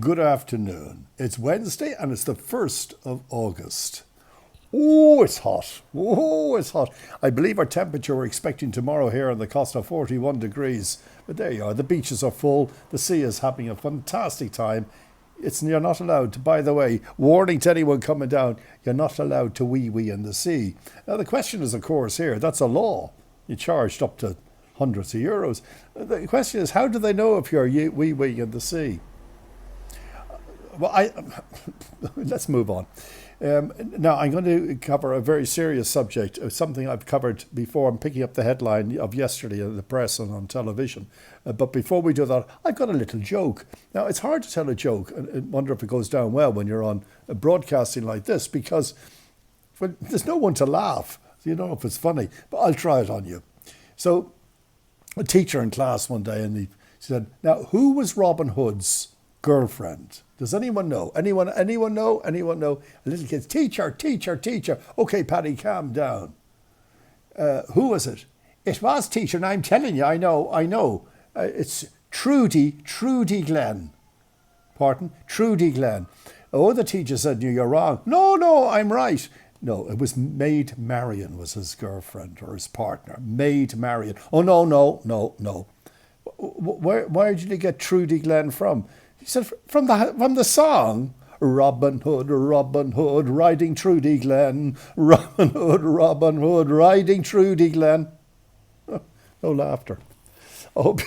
Good afternoon. It's Wednesday and it's the 1st of August. Oh, it's hot. Oh, it's hot. I believe our temperature we're expecting tomorrow here on the Costa 41 degrees. But there you are. The beaches are full. The sea is having a fantastic time. You're not allowed to, by the way, warning to anyone coming down, you're not allowed to wee in the sea. Now, the question is, of course, here, that's a law. You're charged up to hundreds of euros. The question is, how do they know if you're wee in the sea? Well, let's move on. Now, I'm going to cover a very serious subject, something I've covered before. I'm picking up the headline of yesterday in the press and on television. But before we do that, I've got a little joke. Now, it's hard to tell a joke and wonder if it goes down well when you're on broadcasting like this, because there's no one to laugh. So you don't know if it's funny, but I'll try it on you. So, a teacher in class one day, and he said, "Now, who was Robin Hood's girlfriend? Does anyone know? Anyone know? Anyone know?" A little kid, teacher. Okay, Paddy, calm down. Who was it? It was, teacher, and I'm telling you, I know. It's Trudy Glenn. Pardon? Trudy Glenn. Oh, the teacher said, you're wrong. No, I'm right. No, it was Maid Marian was his girlfriend or his partner. Maid Marian. Oh, no. Where did you get Trudy Glenn from? He said, from the song, Robin Hood, riding Trudy Glen. Robin Hood, riding Trudy Glen. No laughter. Oh,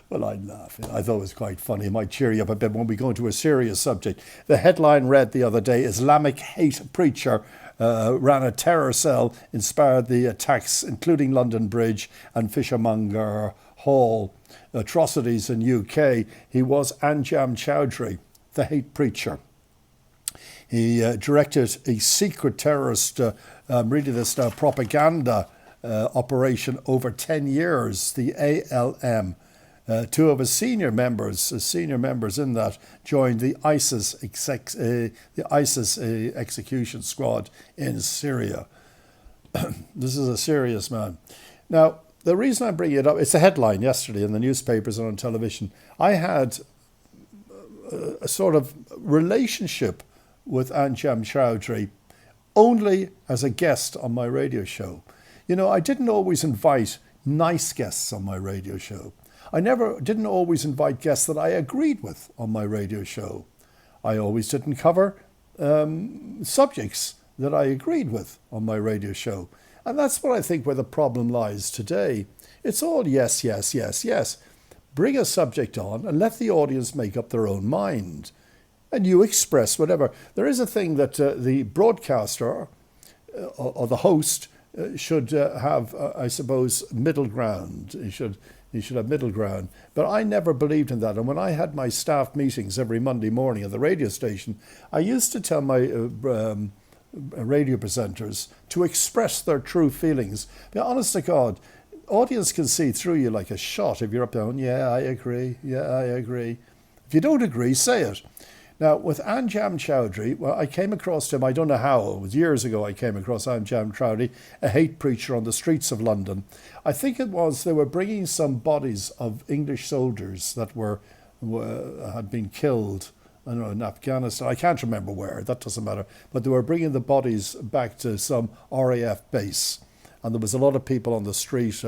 well, I'm laughing. I thought it was quite funny. It might cheer you up a bit when we go into a serious subject. The headline read the other day, Islamic hate preacher ran a terror cell, inspired the attacks, including London Bridge and Fishermonger Hall. Atrocities in UK. He was Anjam Chowdhury, the hate preacher. He directed a secret terrorist, reading this now, propaganda operation over 10 years, the ALM. Two of his senior members in that, joined the ISIS execution squad in Syria. This is a serious man. Now, the reason I bring it up, it's a headline yesterday in the newspapers and on television. I had a sort of relationship with Anjam Chowdhury only as a guest on my radio show. You know, I didn't always invite nice guests on my radio show. I didn't always invite guests that I agreed with on my radio show. I always didn't cover subjects that I agreed with on my radio show. And that's what I think where the problem lies today. It's all yes. Bring a subject on and let the audience make up their own mind. And you express whatever. There is a thing that the broadcaster or the host should have, I suppose, middle ground. He should have middle ground. But I never believed in that. And when I had my staff meetings every Monday morning at the radio station, I used to tell my radio presenters to express their true feelings. Be honest to God, audience can see through you like a shot if you're up there, yeah, I agree. If you don't agree, say it. Now, with Anjam Chowdhury, well, I came across him, I don't know how, it was years ago I came across Anjam Chowdhury, a hate preacher on the streets of London. I think it was they were bringing some bodies of English soldiers that had been killed, I don't know, in Afghanistan. I can't remember where, that doesn't matter. But they were bringing the bodies back to some RAF base. And there was a lot of people on the street,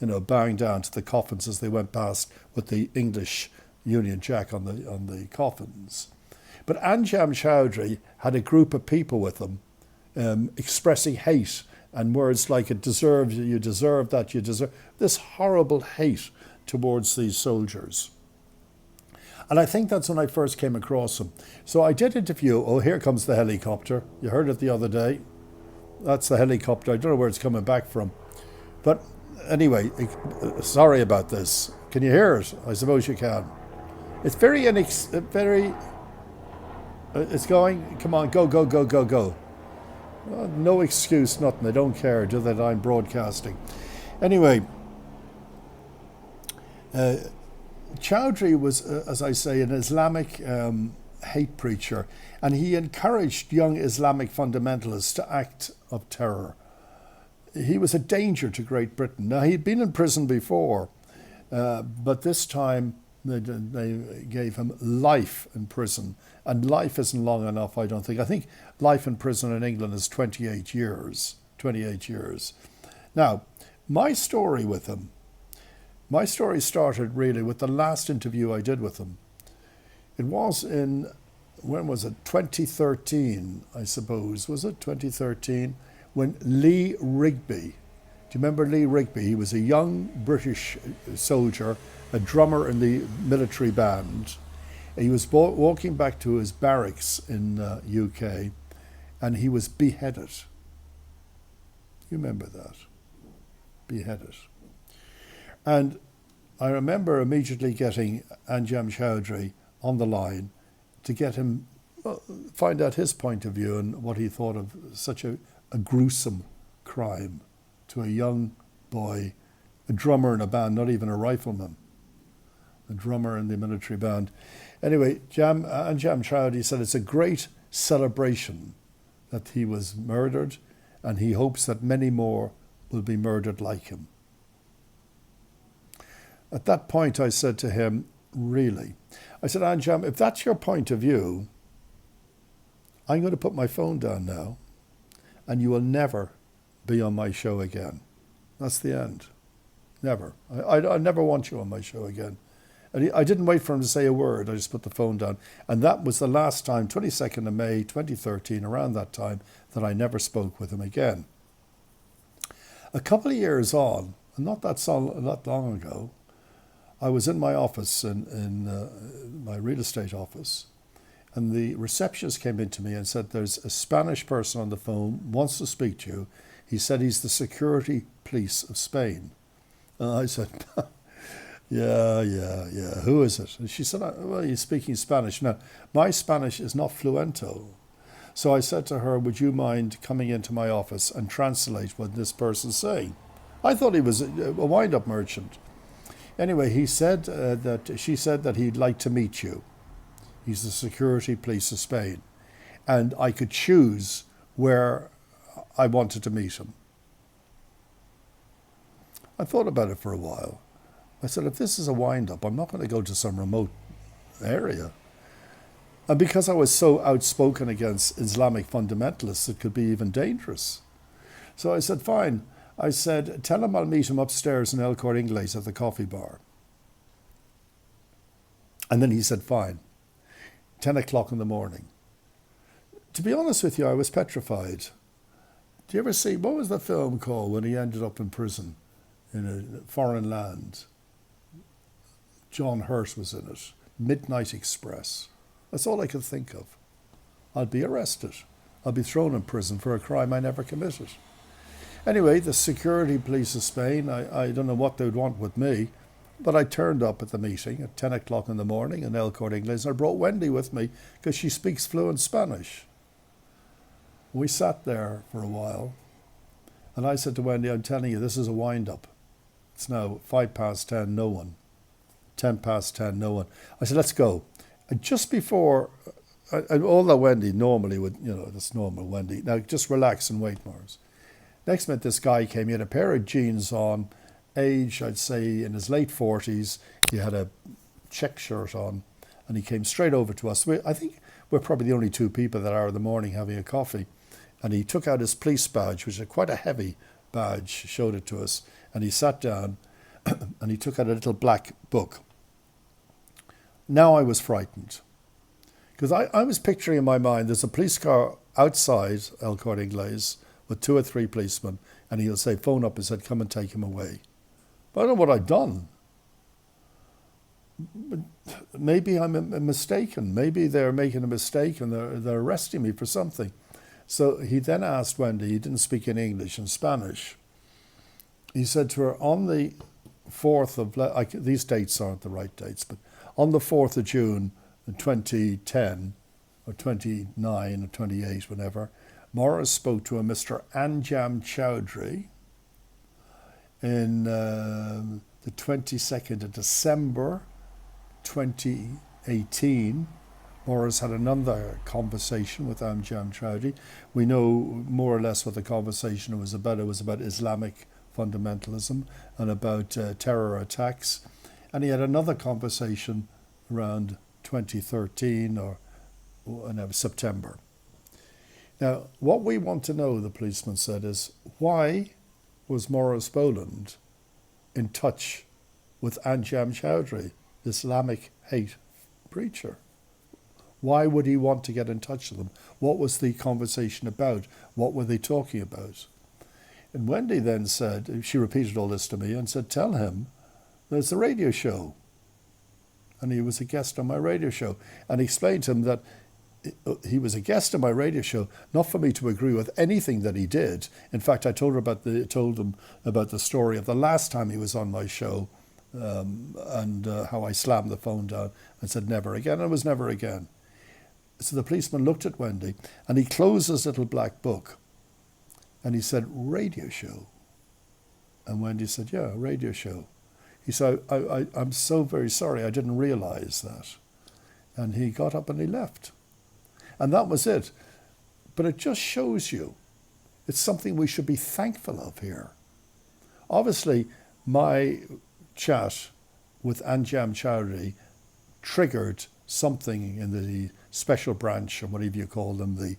bowing down to the coffins as they went past with the English Union Jack on the coffins. But Anjam Chowdhury had a group of people with him expressing hate and words like you deserve that, you deserve this horrible hate towards these soldiers. And I think that's when I first came across him. So I did interview, here comes the helicopter. You heard it the other day. That's the helicopter. I don't know where it's coming back from. But anyway, sorry about this. Can you hear it? I suppose you can. It's it's going. Come on, go. No excuse, nothing. They don't care, do they, that I'm broadcasting. Anyway, Chowdhury was, as I say, an Islamic hate preacher, and he encouraged young Islamic fundamentalists to act of terror. He was a danger to Great Britain. Now, he'd been in prison before, but this time They gave him life in prison. And life isn't long enough, I don't think. I think life in prison in England is 28 years. 28 years. Now, my story with him, my story started really with the last interview I did with him. It was in, when was it? 2013, I suppose. Was it 2013? When Lee Rigby, do you remember Lee Rigby? He was a young British soldier, a drummer in the military band. He was walking back to his barracks in UK, and he was beheaded. You remember that? Beheaded. And I remember immediately getting Anjem Choudary on the line to get him, find out his point of view and what he thought of such a gruesome crime to a young boy, a drummer in a band, not even a rifleman, a drummer in the military band. Anyway, Anjem Choudary said it's a great celebration that he was murdered, and he hopes that many more will be murdered like him. At that point, I said to him, really? I said, Anjem, if that's your point of view, I'm going to put my phone down now, and you will never be on my show again. That's the end. Never. I never want you on my show again. And I didn't wait for him to say a word. I just put the phone down. And that was the last time, 22nd of May, 2013, around that time, that I never spoke with him again. A couple of years on, not long ago, I was in my office, in my real estate office, and the receptionist came in to me and said, there's a Spanish person on the phone, wants to speak to you. He said he's the security police of Spain. And I said, yeah, who is it? And she said, well, he's speaking Spanish. Now, my Spanish is not fluento. So I said to her, would you mind coming into my office and translate what this person's saying? I thought he was a wind-up merchant. Anyway, she said that he'd like to meet you. He's the security police of Spain. And I could choose where I wanted to meet him. I thought about it for a while. I said, if this is a wind-up, I'm not going to go to some remote area. And because I was so outspoken against Islamic fundamentalists, it could be even dangerous. So I said, fine. I said, tell him I'll meet him upstairs in El Corte Inglés at the coffee bar. And then he said, fine. 10 o'clock in the morning. To be honest with you, I was petrified. Do you ever see, what was the film called when he ended up in prison in a foreign land? John Hurt was in it. Midnight Express. That's all I could think of. I'll be arrested. I'll be thrown in prison for a crime I never committed. Anyway, the security police of Spain, I don't know what they would want with me, but I turned up at the meeting at 10 o'clock in the morning in El Corte Inglés, and I brought Wendy with me because she speaks fluent Spanish. We sat there for a while, and I said to Wendy, I'm telling you, this is a wind-up. It's now 10:05, no one. 10:10, no one. I said, let's go. And just before, although Wendy normally would, that's normal Wendy. Now just relax and wait, Morris. Next minute, this guy came. He had a pair of jeans on, age, I'd say, in his late 40s. He had a check shirt on, and he came straight over to us. I think we're probably the only two people that hour of the morning having a coffee. And he took out his police badge, which is quite a heavy badge, showed it to us. And he sat down, and he took out a little black book. Now I was frightened. Because I was picturing in my mind, there's a police car outside El Corte Inglés with 2 or 3 policemen, and he'll say, phone up and said, come and take him away. But I don't know what I'd done. But maybe I'm mistaken. Maybe they're making a mistake and they're arresting me for something. So he then asked Wendy, he didn't speak in English and Spanish. He said to her, on the 4th of, these dates aren't the right dates, but on the 4th of June, 2010, or 29 or 28, whenever, Morris spoke to a Mr. Anjem Choudary in the 22nd of December 2018. Morris had another conversation with Anjem Choudary. We know more or less what the conversation was about. It was about Islamic fundamentalism and about terror attacks. And he had another conversation around 2013 or whenever, September. Now, what we want to know, the policeman said, is why was Maurice Boland in touch with Anjem Choudary, Islamic hate preacher? Why would he want to get in touch with them? What was the conversation about? What were they talking about? And Wendy then said, she repeated all this to me and said, tell him there's a radio show. And he was a guest on my radio show. And he explained to him that he was a guest on my radio show, not for me to agree with anything that he did. In fact, I told him about the story of the last time he was on my show, and how I slammed the phone down and said never again. And it was never again. So the policeman looked at Wendy and he closed his little black book and he said, radio show. And Wendy said, yeah, radio show. He said, I'm so very sorry, I didn't realise that. And he got up and he left. And that was it. But it just shows you it's something we should be thankful of here. Obviously, my chat with Anjem Choudary triggered something in the special branch, or whatever you call them, the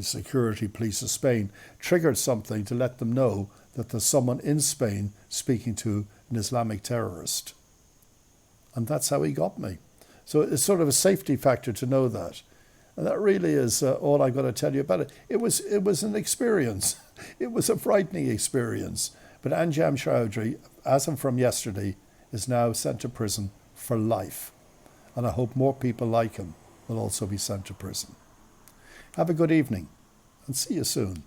security police of Spain, triggered something to let them know that there's someone in Spain speaking to an Islamic terrorist. And that's how he got me. So it's sort of a safety factor to know that. And that really is all I've got to tell you about it. It was an experience. It was a frightening experience. But Anjem Choudary, as of from yesterday, is now sent to prison for life. And I hope more people like him will also be sent to prison. Have a good evening and see you soon.